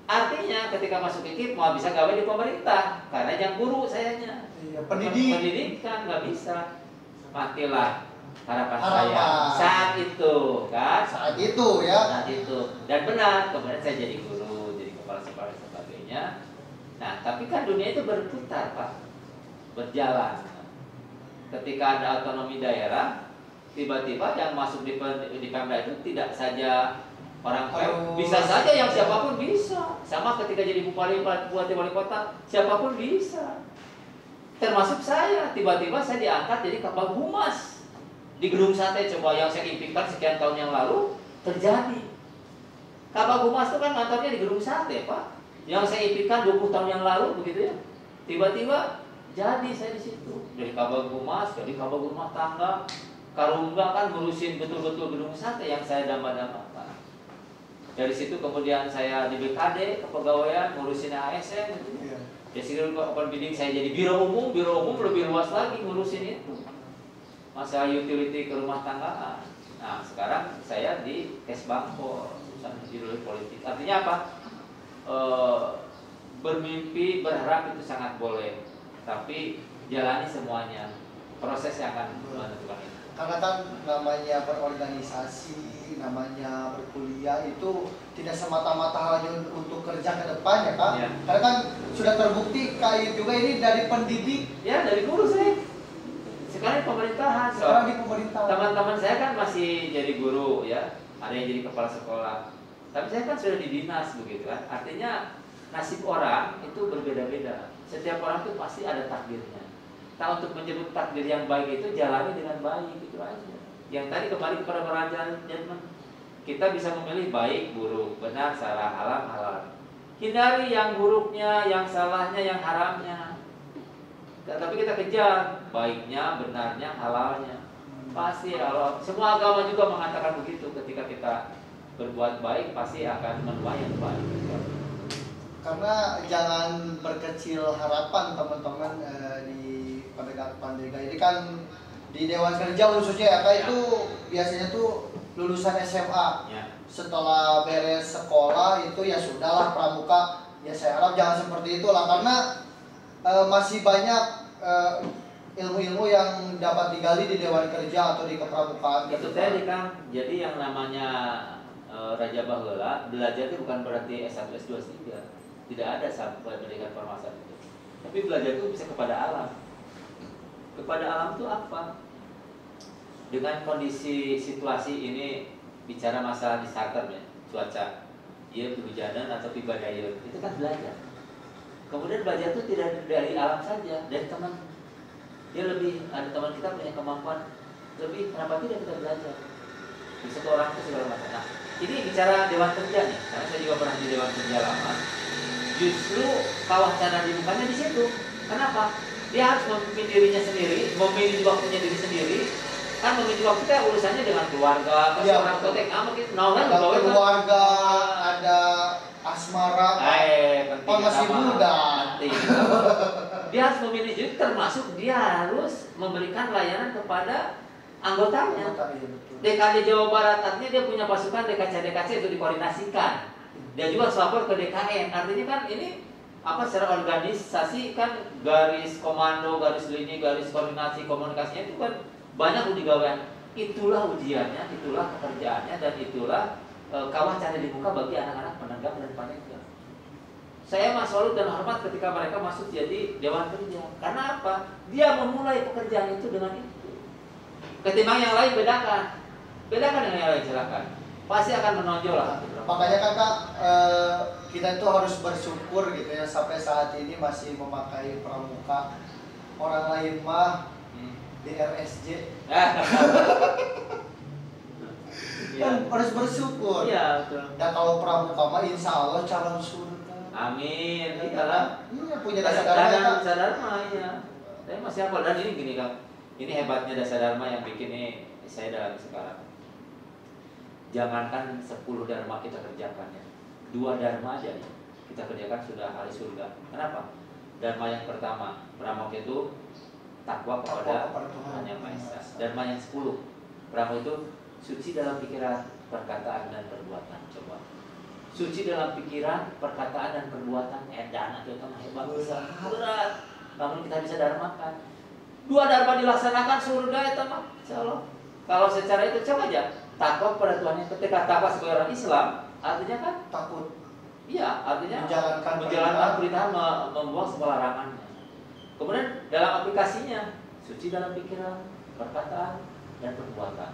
Artinya ketika masuk IKIP mau bisa gawe di pemerintah karena yang guru sayanya. Iya, pendidikan nggak bisa. Matilah harapan saya saat itu kan. Saat itu ya. Saat itu. Dan benar kemudian saya jadi guru, jadi kepala sekolah dan sebagainya. Nah, tapi kan dunia itu berputar, Pak. Berjalan. Ketika ada otonomi daerah, tiba-tiba yang masuk di Pemda itu tidak saja orang Pemda, bisa saja yang siapapun bisa. Sama ketika jadi bupati wali kota, siapapun bisa. Termasuk saya, tiba-tiba saya diangkat jadi Kabag Humas di Gedung Sate. Coba yang saya impikan sekian tahun yang lalu terjadi. Kabag Humas itu kan kantornya di Gedung Sate, Pak. Yang saya impikan 20 tahun yang lalu begitu ya. Tiba-tiba jadi saya di situ. Dari Kabag Humas, jadi Kabag Rumah Tangga, Karungga kan ngurusin betul-betul Gedung Sate yang saya damba-dambakan. Dari situ kemudian saya di BKD kepegawaian ngurusin ASN gitu. Iya. Jadi open bidding saya jadi biro umum lebih luas lagi ngurusin itu. Masalah utility ke rumah tanggaan. Nah, sekarang saya di Kesbangpol, urusan ideologi politik. Artinya apa? Bermimpi, berharap itu sangat boleh, tapi jalani semuanya. Proses yang akan menentukan itu. Karena kan namanya berorganisasi, namanya berkuliah itu tidak semata-mata hanya untuk kerja ke depan ya Kak. Ya. Karena kan sudah terbukti KAI juga ini dari pendidik. Ya, dari guru saya. Sekarang di pemerintahan. Sekarang di pemerintahan. Teman-teman saya kan masih jadi guru ya, ada yang jadi kepala sekolah. Tapi saya kan sudah di dinas begitu kan. Artinya nasib orang itu berbeda-beda. Setiap orang itu pasti ada takdirnya. Nah, untuk menyebut takdir yang baik itu jalani dengan baik, itu aja. Yang tadi kembali kepada perajaan judgment, kita bisa memilih baik, buruk, benar, salah, halal, halal. Hindari yang buruknya, yang salahnya, yang haramnya. Tapi kita kejar baiknya, benarnya, halalnya. Pasti Allah, semua agama juga mengatakan begitu. Ketika kita berbuat baik, pasti akan menuai yang baik. Karena jangan berkecil harapan teman-teman di penegak ini kan di Dewan Kerja khususnya ya Kak, itu biasanya tuh lulusan SMA Ya. setelah beres sekolah itu ya sudahlah pramuka. Ya saya harap jangan seperti itulah karena masih banyak ilmu-ilmu yang dapat digali di Dewan Kerja atau di kepramukaan. Itu tadi kan, jadi yang namanya Raja Baheula belajar itu bukan berarti S1, S2, S3. Tidak ada sampai pendidikan formal itu. Tapi belajar itu bisa kepada alam. Kepada alam itu apa? Dengan kondisi situasi ini bicara masalah di starter ya, cuaca, dia kehujanan atau pibadayun, itu kan belajar. Kemudian belajar itu tidak dari alam saja, dari teman. Dia lebih, ada teman kita punya kemampuan lebih, kenapa tidak kita belajar? Di satu orang itu segala macam. Nah, ini bicara Dewan Kerja nih, karena saya juga pernah di Dewan Kerja lama. justru kawah canda di mukanya di situ. Kenapa? Dia harus memimpin dirinya sendiri, memilih waktunya diri sendiri. Kan memilih waktu kita urusannya dengan keluarga, Ya, orang tua mungkin ada keluarga, ada asmara, penting masih muda. penting. Dia harus memilih juga, termasuk dia harus memberikan layanan kepada anggotanya. DKD Jawa Barat artinya dia punya pasukan DKC itu dikoordinasikan. Dia juga harus lapor ke DKN. Artinya kan ini secara organisasi kan garis komando, garis lini, garis koordinasi komunikasinya itu kan banyak digawean. Itulah ujiannya, itulah pekerjaannya, dan itulah kawah canda di muka bagi anak-anak penegak dan panitia. Saya salut dan hormat ketika mereka masuk jadi Dewan Kerja. Karena apa? Dia memulai pekerjaan itu dengan itu. Ketimbang yang lain bedakan dengan yang lain, silakan. Pasti akan menonjol lah. Makanya kakak, kita itu harus bersyukur gitu ya, sampai saat ini masih memakai pramuka. Orang lain mah di RSJ. Kan harus bersyukur. Iya, betul. Dan kalau pramuka mah insya Allah calon surga. Amin. Iyalah. Iya, punya dasar dharma. Dasar dharma, iya. Saya masih hafal. Dan ini gini Kang. Ini hebatnya dasar dharma yang bikin ini saya dalami sekarang. Jangankan 10 dharma kita kerjakan ya, 2 dharma aja ya, kita kerjakan sudah ahli surga. Kenapa? Dharma yang pertama, pramuka itu takwa kepada Tuhan Yang Maha Esa. Dharma yang 10, pramuka itu suci dalam pikiran, perkataan, dan perbuatan. Coba, suci dalam pikiran, perkataan, dan perbuatan. Dana itu kan hebat, berat. Namun kita bisa dharmakan. 2 dharma dilaksanakan surga itu mah, insya Allah. Kalau secara itu coba aja. Takwa kepada Tuhan, ketika takwa sebagai orang Islam artinya kan takut. Iya, artinya menjalankan perintah, membuang segala larangannya. Kemudian dalam aplikasinya suci dalam pikiran, perkataan, dan perbuatan.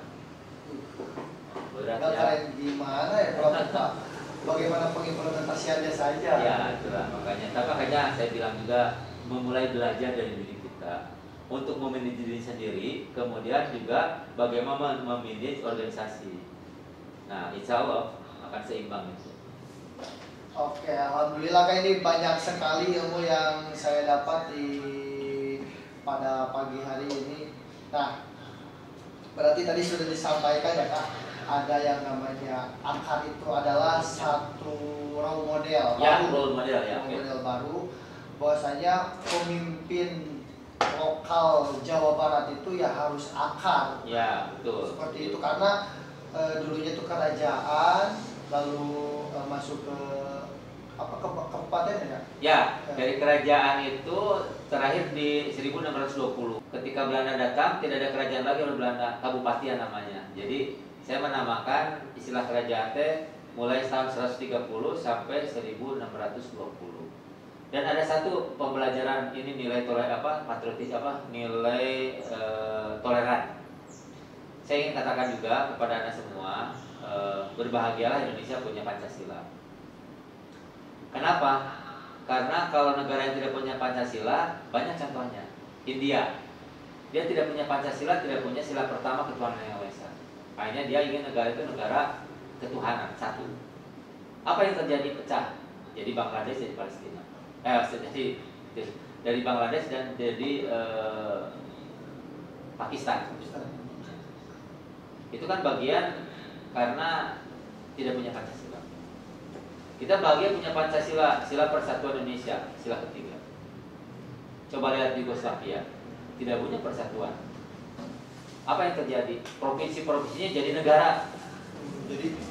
Berat ya. Keren gimana ya pramuka? Bagaimana pengimplementasiannya saja? Ya, itulah makanya. Tapi makanya saya bilang juga memulai belajar dari diri kita. Untuk memanage diri sendiri, kemudian juga bagaimana memanage organisasi. Nah, insya Allah akan seimbang itu. Oke, alhamdulillah Kak, ini banyak sekali ilmu yang saya dapat pada pagi hari ini. Nah, berarti tadi sudah disampaikan ya Kak, ada yang namanya akar itu adalah satu role model Ya, baru, role model ya. role model baru, bahwasanya pemimpin lokal Jawa Barat itu ya harus akar. Ya, betul. Seperti itu karena dulunya itu kerajaan, lalu masuk ke kabupaten ya? Ya, dari kerajaan itu terakhir di 1620. Ketika Belanda datang, tidak ada kerajaan lagi oleh Belanda, kabupatian namanya. Jadi saya menamakan istilah kerajaan teh mulai tahun 130 sampai 1620. Dan ada satu pembelajaran ini nilai patriotis nilai toleran. Saya ingin katakan juga kepada Anda semua, berbahagialah Indonesia punya Pancasila. Kenapa? Karena kalau negara yang tidak punya Pancasila, banyak contohnya. India, dia tidak punya Pancasila, tidak punya sila pertama ketuhanan yang Maha Esa. Akhirnya dia ingin negara itu negara ketuhanan satu. Apa yang terjadi? Pecah. Jadi Bangladesh jadi Palestina. Jadi dari Bangladesh dan jadi Pakistan. Itu kan bagian karena tidak punya Pancasila. Kita bagian punya Pancasila, sila persatuan Indonesia, sila ketiga. Coba lihat Yugoslavia, tidak punya persatuan. Apa yang terjadi? Provinsi-provinsinya jadi negara. Jadi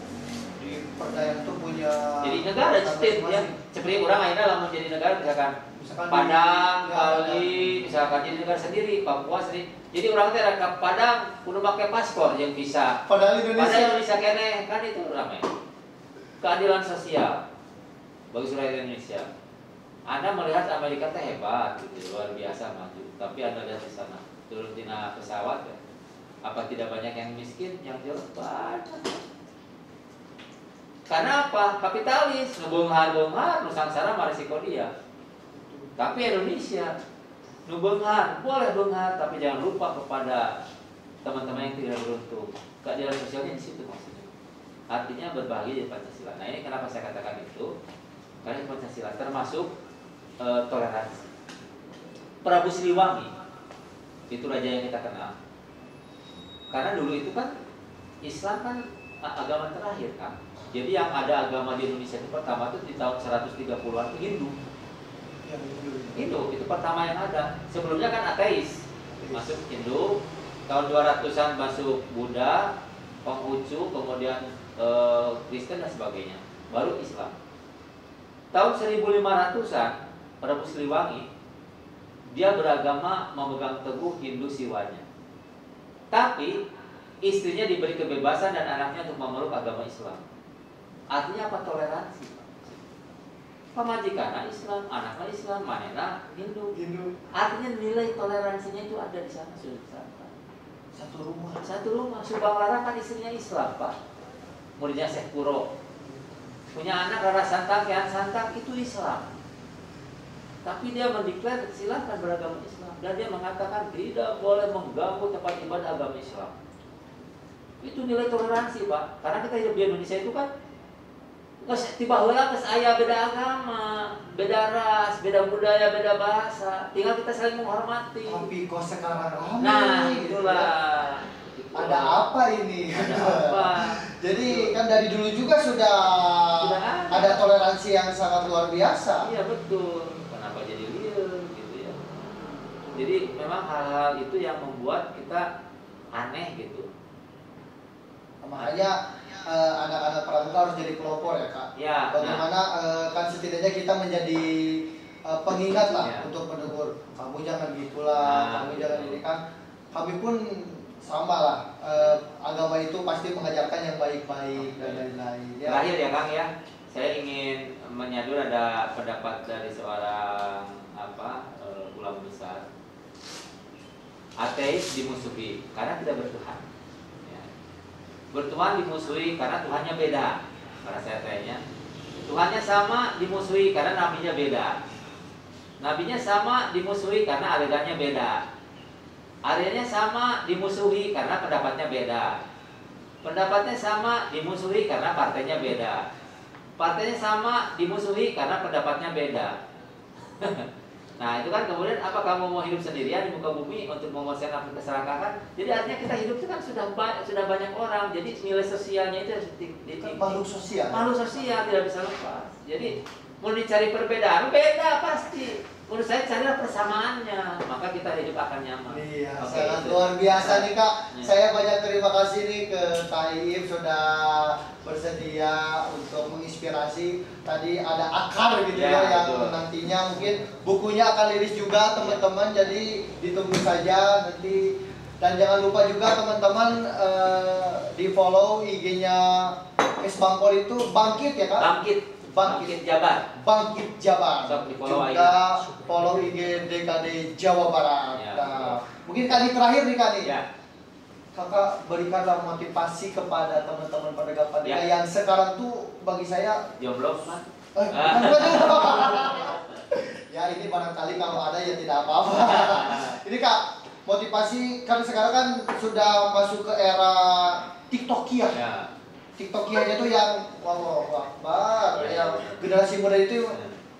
di perdayaan itu punya. Jadi negara, state ya. Seperti orang akhirnya lah menjadi negara, misalkan Padang, Bali, misalkan jadi negara sendiri, Papua sendiri. Jadi orang teh ke Padang, kudu pakai paspor yang bisa. Padahal Indonesia kene kan itu ramai. Keadilan sosial bagi seluruh Indonesia. Anda melihat Amerika teh hebat, gitu, luar biasa maju. Tapi Anda lihat di sana, turun di pesawat ya. Apa tidak banyak yang miskin, yang jelek banyak. Karena apa? Kapitalis, ngebenghar, nusangsara marisiko dia. Tapi Indonesia, nubenghar, boleh benghar, tapi jangan lupa kepada teman-teman yang tidak beruntung. Keadilan sosialnya di situ maksudnya. Artinya berbahagia di Pancasila. Nah ini kenapa saya katakan itu? Karena Pancasila termasuk toleransi. Prabu Siliwangi itu raja yang kita kenal. Karena dulu itu kan Islam kan agama terakhir kan. Jadi yang ada agama di Indonesia itu pertama itu di tahun 130-an Hindu. Hindu itu pertama yang ada. Sebelumnya kan ateis. Masuk Hindu, tahun 200-an masuk Buddha, Konghucu, kemudian Kristen dan sebagainya. Baru Islam. Tahun 1500-an Prabu Siliwangi dia beragama memegang teguh Hindu Siwanya. Tapi istrinya diberi kebebasan dan anaknya untuk memeluk agama Islam. Artinya apa? Toleransi. Pemajikannya Islam, anaknya Islam, manena Hindu. Artinya nilai toleransinya itu ada di sana sudah. Satu rumah. Subang Larang kan istrinya Islam, Pak. Muridnya Syekh Kuro. Punya anak Rara Santang, Kian Santang itu Islam. Tapi dia mendeklar silakan beragama Islam dan dia mengatakan tidak boleh mengganggu tempat ibadah agama Islam. Itu nilai toleransi, Pak. Karena kita hidup di Indonesia itu kan tiba heula geus aya beda agama, beda ras, beda budaya, beda bahasa. Tinggal kita saling menghormati. Tapi kok sekarang ramai. Nah, itulah. Ada apa ini? Ada apa? Jadi kan dari dulu juga sudah ada toleransi yang sangat luar biasa. Iya, betul. Kenapa jadi liar gitu ya? Jadi memang hal-hal itu yang membuat kita aneh gitu. Makanya anak-anak pramuka harus jadi pelopor ya, Kak. Ya, bagaimana kan setidaknya kita menjadi pengingat lah ya. Untuk menegur. Kamu jangan gitulah, kamu jangan ini kan. Kami pun sama lah. Agama itu pasti mengajarkan yang baik-baik dan lain-lain. Ya. Terakhir ya Kang ya, saya ingin menyadur ada pendapat dari seorang ulama besar. Ateis dimusuhi karena tidak bertuhan. Ya. Bertuhan dimusuhi karena Tuhannya beda. Karena saya tanya, Tuhannya sama dimusuhi karena nabinya beda. Nabinya sama dimusuhi karena alirannya beda. Alirannya sama dimusuhi karena pendapatnya beda. Pendapatnya sama dimusuhi karena partainya beda. Partainya sama dimusuhi karena pendapatnya beda. Nah itu kan kemudian apa kamu mau hidup sendirian di muka bumi untuk menguasai keserakahan? Jadi artinya kita hidup itu kan sudah banyak orang. Jadi nilai sosialnya itu harus makhluk sosial. Makhluk sosial tidak bisa lepas. Jadi mau dicari perbedaan beda pasti. Menurut saya carilah persamaannya, maka kita hidup akan nyaman. Iya, sangat luar biasa nih Kak. Ya. Saya banyak terima kasih nih ke Kak Iip sudah bersedia untuk menginspirasi. Tadi ada akar gitu ya yang betul. Nantinya mungkin bukunya akan liris juga teman-teman. Jadi ditunggu saja nanti. Dan jangan lupa juga teman-teman di follow IG-nya Bangpol itu Bangkit ya Kak? Bangkit Jabar. Juga follow IG DKD Jawa Barat. Ya, nah, mungkin kali terakhir nih Kak nih. Ya. Kakak berikanlah motivasi kepada teman-teman penegak yang sekarang tuh bagi saya jomblo kan? Ya ini barangkali kalau ada ya tidak apa-apa. Ini Kak, motivasi kan sekarang kan sudah masuk ke era TikTokia. Ya. TikTokianya itu yang Allahu Akbar, yang generasi muda itu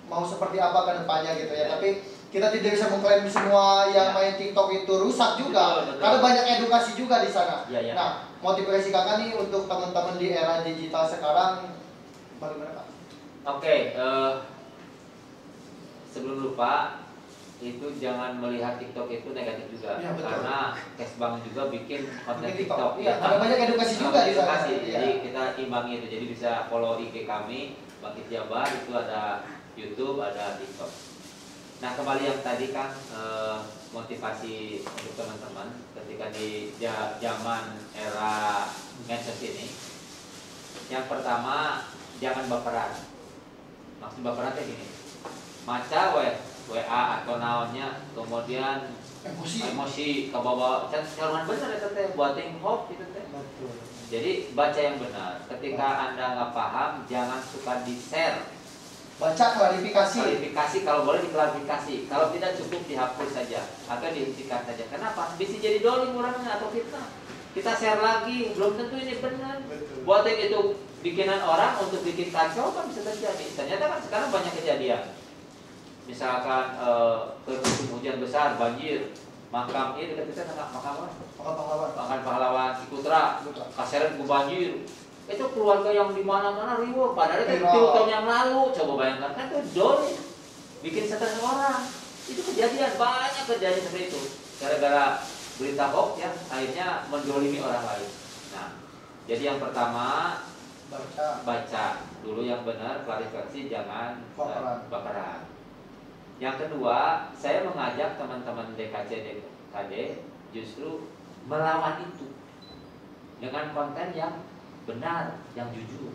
mau seperti apa ke depannya gitu ya. Tapi kita tidak bisa mengklaim semua yang main TikTok itu rusak juga. Betul. Karena banyak edukasi juga di sana. Ya. Nah, motivasi Kakak nih untuk teman-teman di era digital sekarang bagaimana Kak? Oke, sebelum lupa itu jangan melihat TikTok itu negatif juga, ya, karena Cashbank juga bikin konten TikTok. Ya, ada banyak edukasi juga di sana. Jadi kita imbangi itu, jadi bisa follow IG kami Bangkit Jabar, itu ada YouTube, ada TikTok. Nah kembali yang tadi kan motivasi untuk teman-teman ketika di zaman era medsos ini, yang pertama jangan baperan. Maksud baperan kayak gini, maca WA atau naonnya, kemudian emosi ke bawah, calon bener ya teh, buatin hoax gitu teh. Jadi baca yang benar. Ketika Anda nggak paham, jangan suka di-share. Baca klarifikasi. Kalau boleh diklarifikasi. Kalau tidak cukup dihapus saja atau dihentikan saja. Kenapa? Bisa jadi dolim orangnya atau fitnah. Kita share lagi, belum tentu ini benar. Buatin itu bikinan orang untuk bikin kacau kan bisa terjadi. Ternyata kan sekarang banyak kejadian. Misalkan musim hujan besar, banjir, makam ini dekat kita nggak makam apa? Makam pahlawan Ciputra, Kaseret banjir. Itu keluarga yang di mana-mana riuh. Padahal itu 10 tahun yang lalu. Coba bayangkan kan itu dolim, bikin stres orang. Itu kejadian, banyak kejadian seperti itu. Gara-gara berita hoax ya, akhirnya mendolimi orang lain. Nah, jadi yang pertama baca dulu yang benar, klarifikasi, jangan bakaran. Yang kedua, saya mengajak teman-teman DKC DKD justru melawan itu dengan konten yang benar, yang jujur,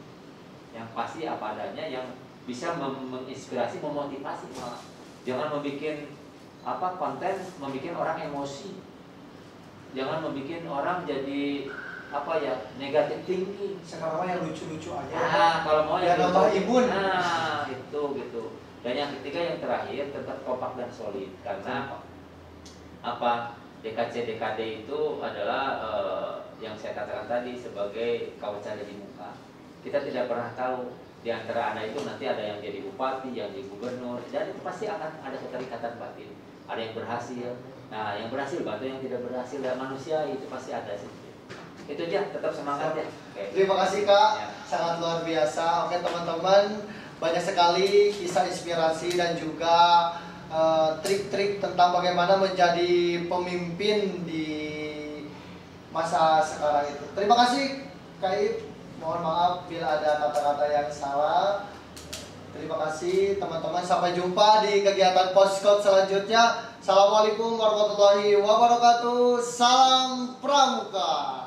yang pasti apa adanya, yang bisa menginspirasi, memotivasi malah. Jangan membuat konten membuat orang emosi. Jangan membuat orang jadi negatif thinking. Sekarang yang lucu-lucu aja. Nah, kalau mau yang nambah imun. Nah, itu gitu. Dan yang ketiga, yang terakhir, tetap kompak dan solid. Karena DKC DKD itu adalah yang saya katakan tadi sebagai kawat di muka. Kita tidak pernah tahu di antara Anda itu nanti ada yang jadi bupati, yang jadi gubernur, dan itu pasti akan ada keterikatan batin. Ada yang berhasil. Nah, yang berhasil bantu yang tidak berhasil, dan manusia itu pasti ada sih. Itu aja, tetap semangat ya. Oke. Terima kasih Kak, sangat luar biasa. Oke teman-teman, banyak sekali kisah inspirasi dan juga trik-trik tentang bagaimana menjadi pemimpin di masa sekarang itu. Terima kasih Kak Ip. Mohon maaf bila ada kata-kata yang salah. Terima kasih teman-teman. Sampai jumpa di kegiatan Postcode selanjutnya. Assalamualaikum warahmatullahi wabarakatuh. Salam Pramuka.